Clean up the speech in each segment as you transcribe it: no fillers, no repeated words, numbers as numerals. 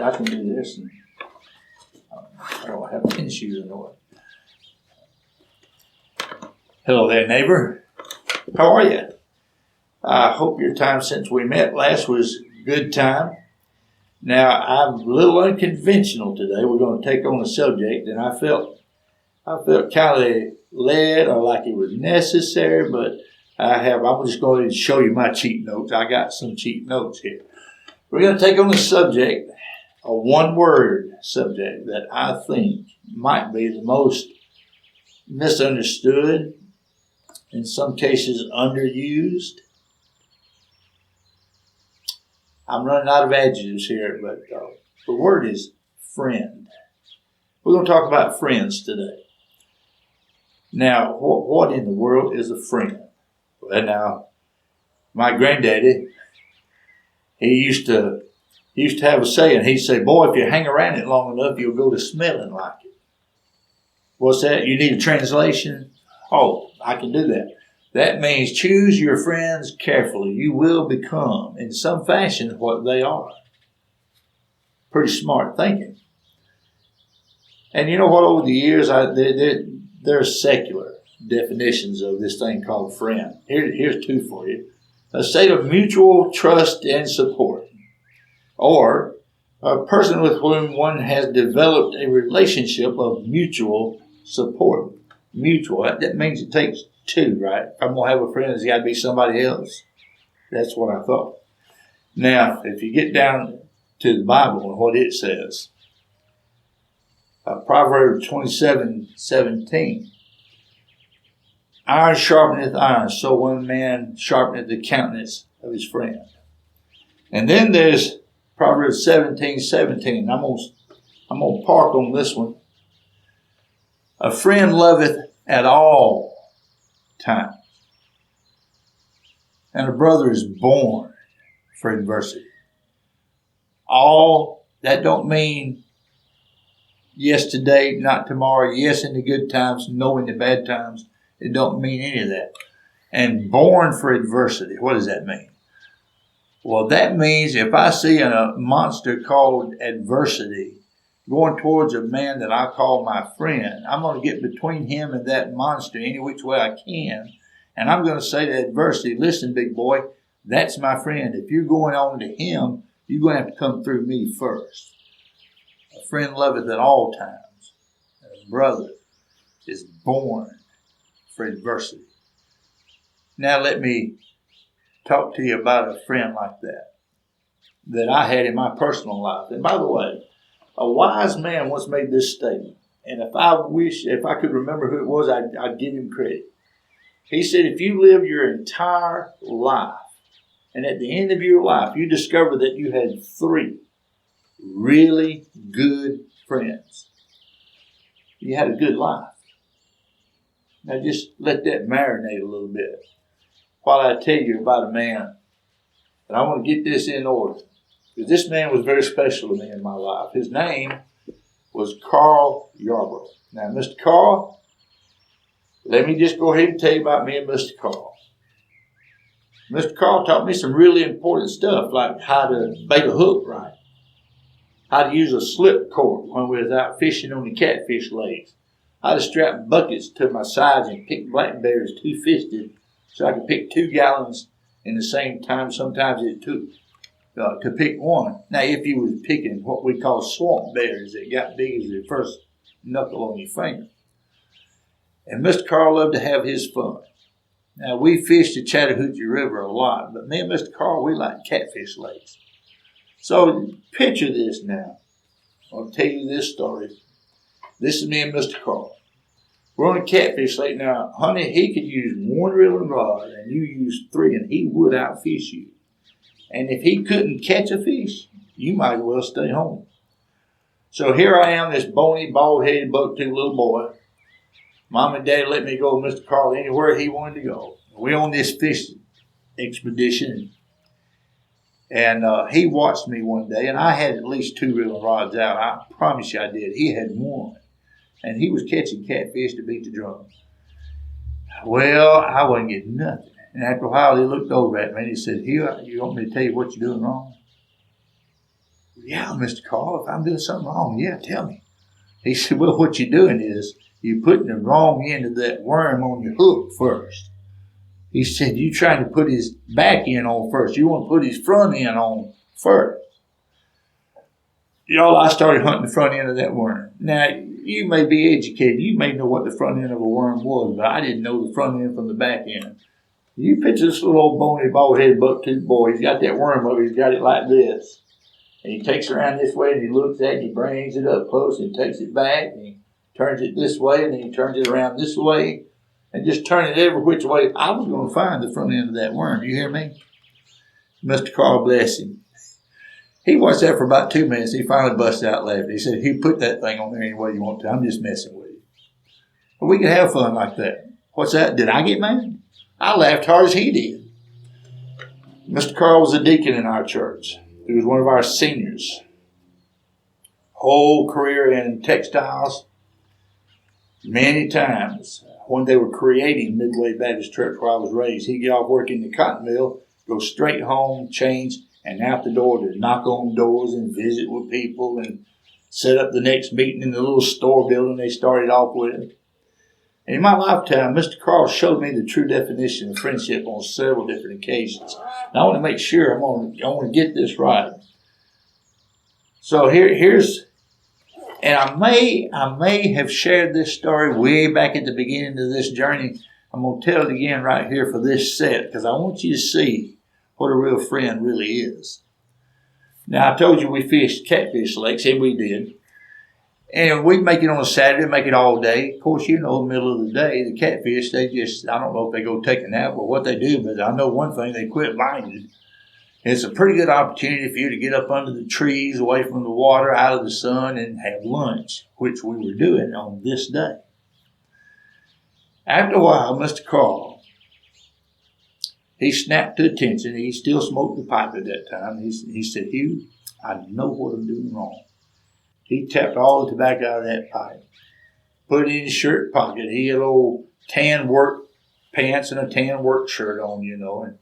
I can do this, and I don't have tennis shoes in the way. Hello there, neighbor. How are you? I hope your time since we met last was a good time. Now, I'm a little unconventional today. We're going to take on a subject, and I felt kind of led or like it was necessary, but I'm just going to show you my cheat notes. I got some cheat notes here. We're going to take on a subject, a one-word subject that I think might be the most misunderstood, in some cases underused. I'm running out of adjectives here, but the word is friend. We're going to talk about friends today. Now, what in the world is a friend? Well, now, my granddaddy, he used to have a saying. He'd say, "Boy, if you hang around it long enough, you'll go to smelling like it." What's that? You need a translation? Oh, I can do that. That means choose your friends carefully. You will become, in some fashion, what they are. Pretty smart thinking. And you know what? Over the years, there's secular definitions of this thing called friend. Here's two for you. A state of mutual trust and support. Or a person with whom one has developed a relationship of mutual support. Mutual. That means it takes two, right? If I'm going to have a friend, it's got to be somebody else. That's what I thought. Now, if you get down to the Bible and what it says, Proverbs 27:17. Iron sharpeneth iron, so one man sharpeneth the countenance of his friend. And then there's Proverbs 17:17. I'm gonna park on this one. A friend loveth at all times, and a brother is born for adversity. All that don't mean yes today, not tomorrow. Yes in the good times, no in the bad times. It don't mean any of that. And born for adversity. What does that mean? Well, that means if I see a monster called adversity going towards a man that I call my friend, I'm going to get between him and that monster any which way I can. And I'm going to say to adversity, listen, big boy, that's my friend. If you're going on to him, you're going to have to come through me first. A friend loveth at all times. And a brother is born for adversity. Now let me talk to you about a friend like that I had in my personal life. And by the way, a wise man once made this statement. And if I could remember who it was, I'd give him credit. He said, if you live your entire life, and at the end of your life, you discover that you had 3 really good friends, you had a good life. Now just let that marinate a little bit while I tell you about a man. And I want to get this in order, because this man was very special to me in my life. His name was Carl Yarborough. Now, Mr. Carl, let me just go ahead and tell you about me and Mr. Carl. Mr. Carl taught me some really important stuff, like how to bait a hook right, how to use a slip cord when we was out fishing on the catfish lakes, how to strap buckets to my sides and pick blackberries two-fisted so I could pick 2 gallons in the same time. Sometimes it took to pick one. Now, if you was picking what we call swamp berries that got big as the first knuckle on your finger. And Mr. Carl loved to have his fun. Now, we fished the Chattahoochee River a lot, but me and Mr. Carl, we like catfish lakes. So picture this now. I'll tell you this story. This is me and Mr. Carl. We're on a catfish lake. Now, honey, he could use 1 reeling rod and you use 3 and he would outfish you. And if he couldn't catch a fish, you might as well stay home. So here I am, this bony, bald-headed, buck-toothed little boy. Mom and Dad let me go with Mr. Carl anywhere he wanted to go. We're on this fishing expedition. And he watched me one day, and I had at least 2 reeling rods out. I promise you I did. He had 1. And he was catching catfish to beat the drum. Well, I wasn't getting nothing. And after a while, he looked over at me and he said, "Here, you want me to tell you what you're doing wrong? Yeah, Mr. Carl, if I'm doing something wrong, yeah, tell me. He said, well, what you're doing is you're putting the wrong end of that worm on your hook first. He said, you trying to put his back end on first. You want to put his front end on first. Y'all, I started hunting the front end of that worm. Now, you may be educated. You may know what the front end of a worm was, but I didn't know the front end from the back end. You picture this little old bony, bald-headed, buck-toothed boy. He's got that worm up. He's got it like this. And he takes it around this way, and he looks at it, and he brings it up close, and takes it back, and he turns it this way, and then he turns it around this way, and just turn it every which way. I was going to find the front end of that worm. You hear me? Mr. Carl, bless him. He watched that for about 2 minutes. He finally busted out laughing. He said, "You put that thing on there any way you want to. I'm just messing with you." But we can have fun like that. What's that? Did I get mad? I laughed hard as he did. Mr. Carl was a deacon in our church. He was one of our seniors. Whole career in textiles. Many times when they were creating Midway Baptist Church where I was raised, he'd get off work in the cotton mill, go straight home, change, and out the door to knock on doors and visit with people and set up the next meeting in the little store building they started off with. And in my lifetime, Mr. Carl showed me the true definition of friendship on several different occasions. And I want to make sure I want to get this right. So here's, and I may have shared this story way back at the beginning of this journey. I'm going to tell it again right here for this set because I want you to see what a real friend really is. Now, I told you we fished catfish lakes, and we did. And we'd make it on a Saturday, make it all day. Of course, you know, middle of the day, the catfish, they just, I don't know if they go take a nap or what they do, but I know one thing, they quit binding. It's a pretty good opportunity for you to get up under the trees, away from the water, out of the sun, and have lunch, which we were doing on this day. After a while, Mr. Carl, he snapped to attention. He still smoked the pipe at that time. He said, "Hugh, I know what I'm doing wrong." He tapped all the tobacco out of that pipe, put it in his shirt pocket. He had old tan work pants and a tan work shirt on, you know, and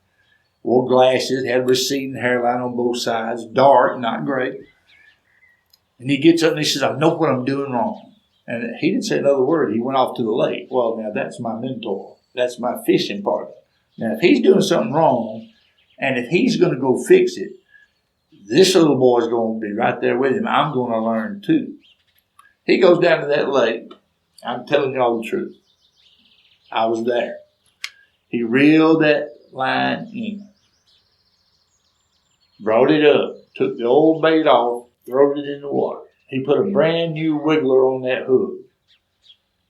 wore glasses, had a receding hairline on both sides, dark, not gray. And he gets up and he says, "I know what I'm doing wrong." And he didn't say another word. He went off to the lake. Well, now that's my mentor. That's my fishing partner. Now, if he's doing something wrong, and if he's going to go fix it, this little boy's going to be right there with him. I'm going to learn too. He goes down to that lake. I'm telling you all the truth. I was there. He reeled that line in, brought it up, took the old bait off, threw it in the water. He put a brand new wiggler on that hook.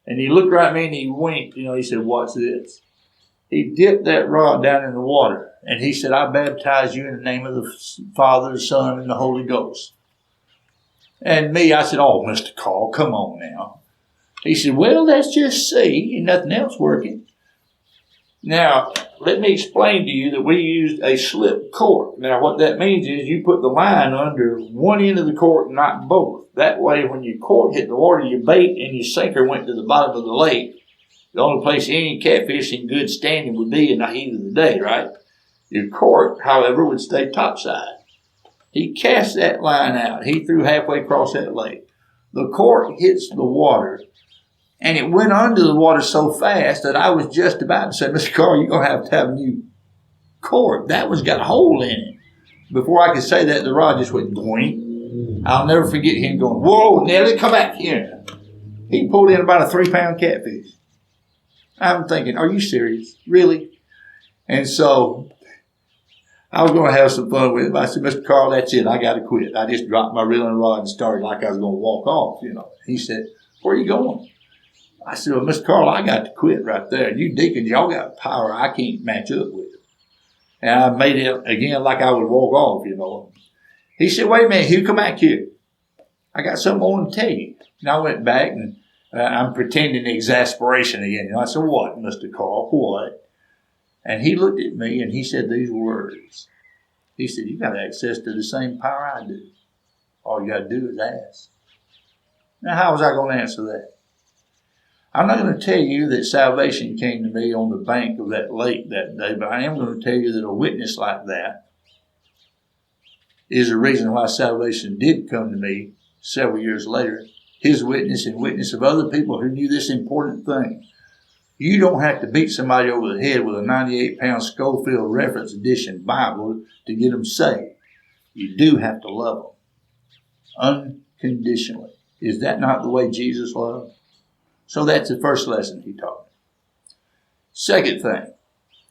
And he looked right at me and he winked. You know, he said, "What's this?" He dipped that rod down in the water, and he said, "I baptize you in the name of the Father, the Son, and the Holy Ghost." And me, I said, "Oh, Mr. Carl, come on now." He said, "Well, let's just see. Ain't nothing else working." Now, let me explain to you that we used a slip cork. Now, what that means is you put the line under one end of the cork, not both. That way, when your cork hit the water, your bait and your sinker went to the bottom of the lake. The only place any catfish in good standing would be in the heat of the day, right? Your cork, however, would stay topside. He cast that line out. He threw halfway across that lake. The cork hits the water, and it went under the water so fast that I was just about to say, "Mr. Carl, you're going to have a new cork. That one's got a hole in it." Before I could say that, the rod just went boing. I'll never forget him going, "Whoa, Nelly, come back here." He pulled in about a 3-pound catfish. I'm thinking, are you serious? Really? And so I was going to have some fun with him. I said, "Mr. Carl, that's it. I got to quit." I just dropped my reeling rod and started like I was going to walk off, you know. He said, "Where are you going?" I said, "Well, Mr. Carl, I got to quit right there. You deacons, y'all got power I can't match up with." And I made it again like I would walk off, you know. He said, "Wait a minute, Hugh, come back here. I got something I want to tell you." And I went back and I'm pretending exasperation again. You know, I said, "What, Mr. Carl, what?" And he looked at me and he said these words. He said, "You got access to the same power I do. All you got to do is ask." Now, how was I going to answer that? I'm not going to tell you that salvation came to me on the bank of that lake that day, but I am going to tell you that a witness like that is the reason why salvation did come to me several years later. His witness and witness of other people who knew this important thing. You don't have to beat somebody over the head with a 98-pound Schofield Reference Edition Bible to get them saved. You do have to love them unconditionally. Is that not the way Jesus loved? So that's the first lesson he taught me. Second thing,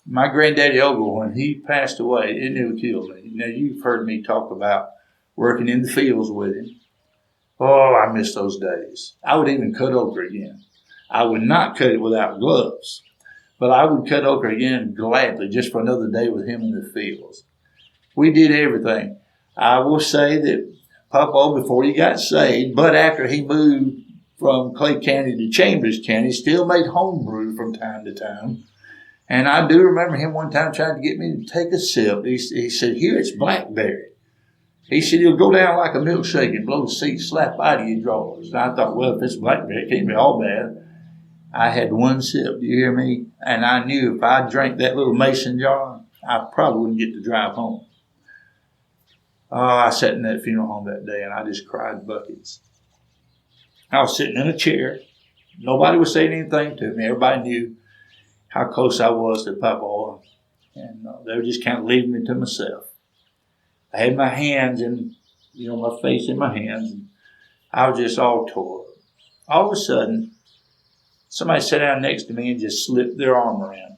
my granddaddy Ogle, when he passed away, it nearly killed me. Now, you've heard me talk about working in the fields with him. Oh, I miss those days. I would even cut okra again. I would not cut it without gloves, but I would cut okra again gladly just for another day with him in the fields. We did everything. I will say that Papa, before he got saved, but after he moved from Clay County to Chambers County, still made homebrew from time to time. And I do remember him one time trying to get me to take a sip. He said, "Here, it's blackberry." He said, "He'll go down like a milkshake and blow the seat slap out of your drawers." And I thought, well, if it's blackberry, it can't be all bad. I had one sip, do you hear me? And I knew if I drank that little mason jar, I probably wouldn't get to drive home. Oh, I sat in that funeral home that day and I just cried buckets. I was sitting in a chair. Nobody was saying anything to me. Everybody knew how close I was to Papa. And they were just kind of leaving me to myself. I had my hands in, my face in my hands. And I was just all tore up. All of a sudden, somebody sat down next to me and just slipped their arm around me.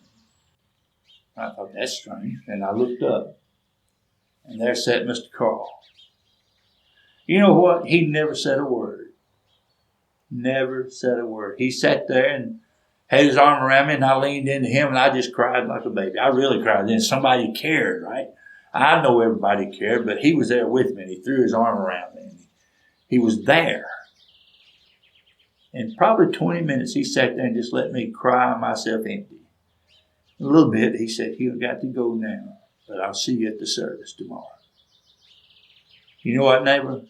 I thought, that's strange. And I looked up. And there sat Mr. Carl. You know what? He never said a word. Never said a word. He sat there and had his arm around me, and I leaned into him, and I just cried like a baby. I really cried. Then somebody cared, right? I know everybody cared, but he was there with me, and he threw his arm around me. And he was there. In probably 20 minutes, he sat there and just let me cry myself empty. A little bit, he said, "You've got to go now, but I'll see you at the service tomorrow." You know what, neighbor?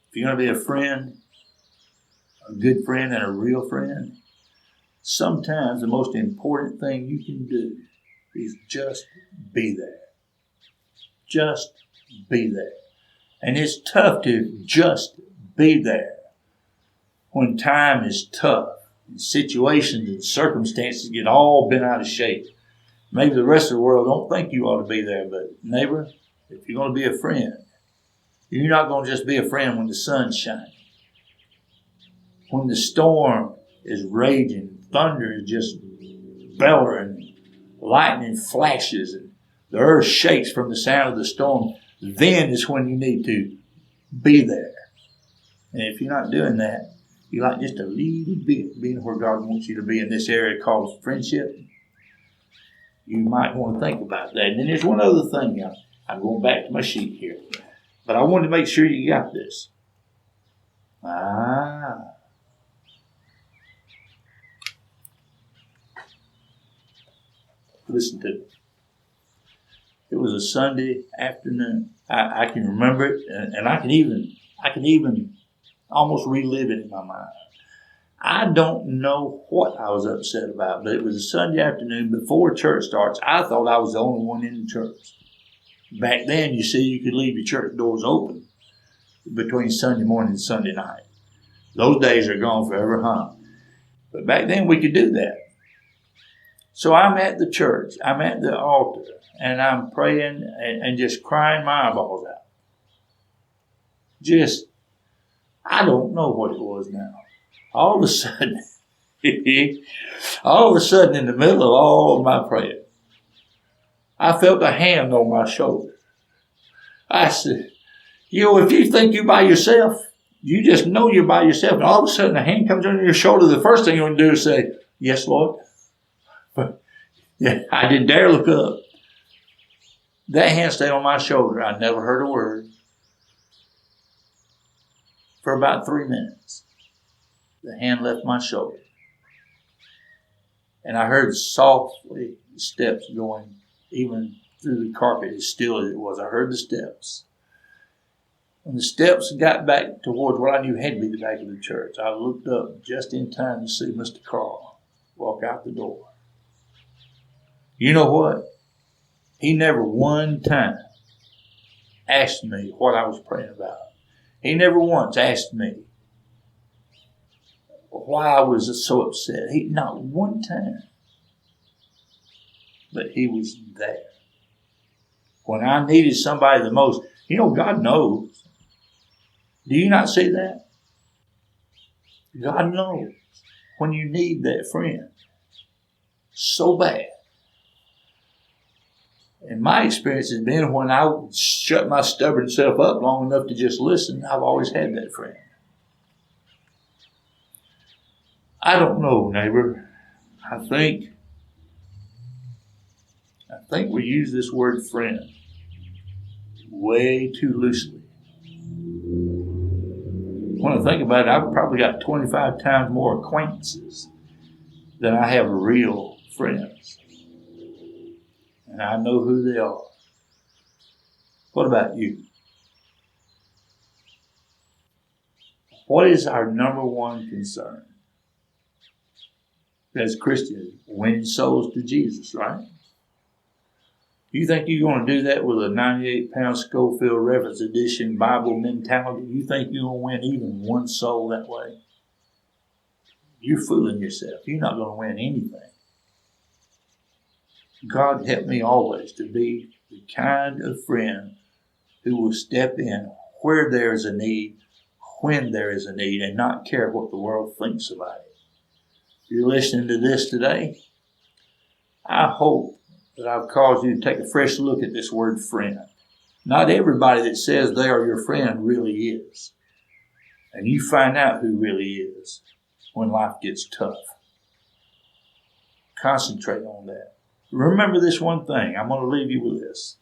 If you're going to be a friend, a good friend and a real friend, sometimes the most important thing you can do is just be there. Just be there. And it's tough to just be there when time is tough and situations and circumstances get all bent out of shape. Maybe the rest of the world don't think you ought to be there, but neighbor, if you're going to be a friend, you're not going to just be a friend when the sun's shining. When the storm is raging, thunder is just bellowing, lightning flashes, and the earth shakes from the sound of the storm, then is when you need to be there. And if you're not doing that, you're like just a little bit being where God wants you to be in this area called friendship. You might want to think about that. And then there's one other thing now. I'm going back to my sheet here. But I wanted to make sure you got this. Listen to it. It was a Sunday afternoon. I can remember it, and I can even almost relive it in my mind. I don't know what I was upset about, but it was a Sunday afternoon before church starts. I thought I was the only one in the church. Back then, you see, you could leave your church doors open between Sunday morning and Sunday night. Those days are gone forever, huh? But back then, we could do that. So I'm at the church. I'm at the altar, and I'm praying and just crying my eyeballs out. I don't know what it was now. All of a sudden, in the middle of all of my prayer, I felt a hand on my shoulder. I said, if you think you're by yourself, you just know you're by yourself. And all of a sudden, a hand comes on your shoulder. The first thing you want to do is say, "Yes, Lord." But yeah, I didn't dare look up. That hand stayed on my shoulder. I never heard a word for about 3 minutes. The hand left my shoulder. And I heard softly steps going, even through the carpet, as still as it was. I heard the steps. When the steps got back towards what I knew had to be the back of the church, I looked up just in time to see Mr. Carl walk out the door. You know what? He never one time asked me what I was praying about. He never once asked me why I was so upset. Not one time. But he was there. When I needed somebody the most, God knows. Do you not see that? God knows when you need that friend so bad. And my experience has been when I shut my stubborn self up long enough to just listen, I've always had that friend. I don't know, neighbor. I think we use this word friend way too loosely. When I think about it, I've probably got 25 times more acquaintances than I have real friends. And I know who they are. What about you? What is our number one concern as Christians? Winning souls to Jesus, right? You think you're going to do that with a 98-pound Schofield Reference Edition Bible mentality? You think you're going to win even one soul that way? You're fooling yourself. You're not going to win anything. God help me always to be the kind of friend who will step in where there is a need, when there is a need, and not care what the world thinks about it. If you're listening to this today, I hope that I've caused you to take a fresh look at this word friend. Not everybody that says they are your friend really is. And you find out who really is when life gets tough. Concentrate on that. Remember this one thing. I'm going to leave you with this.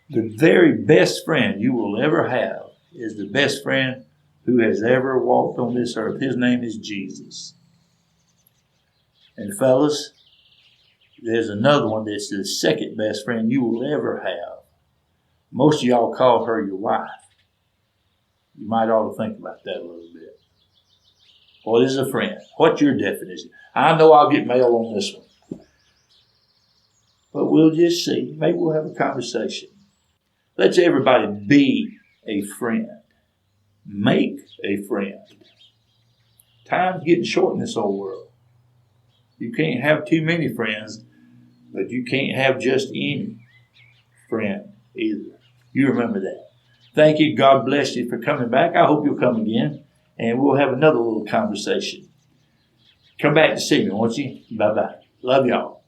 The very best friend you will ever have is the best friend who has ever walked on this earth. His name is Jesus. And fellas, there's another one that's the second best friend you will ever have. Most of y'all call her your wife. You might ought to think about that a little bit. What is a friend? What's your definition? I know I'll get mail on this one. But we'll just see. Maybe we'll have a conversation. Let's everybody be a friend. Make a friend. Time's getting short in this old world. You can't have too many friends, but you can't have just any friend either. You remember that. Thank you. God bless you for coming back. I hope you'll come again, and we'll have another little conversation. Come back to see me, won't you? Bye-bye. Love y'all.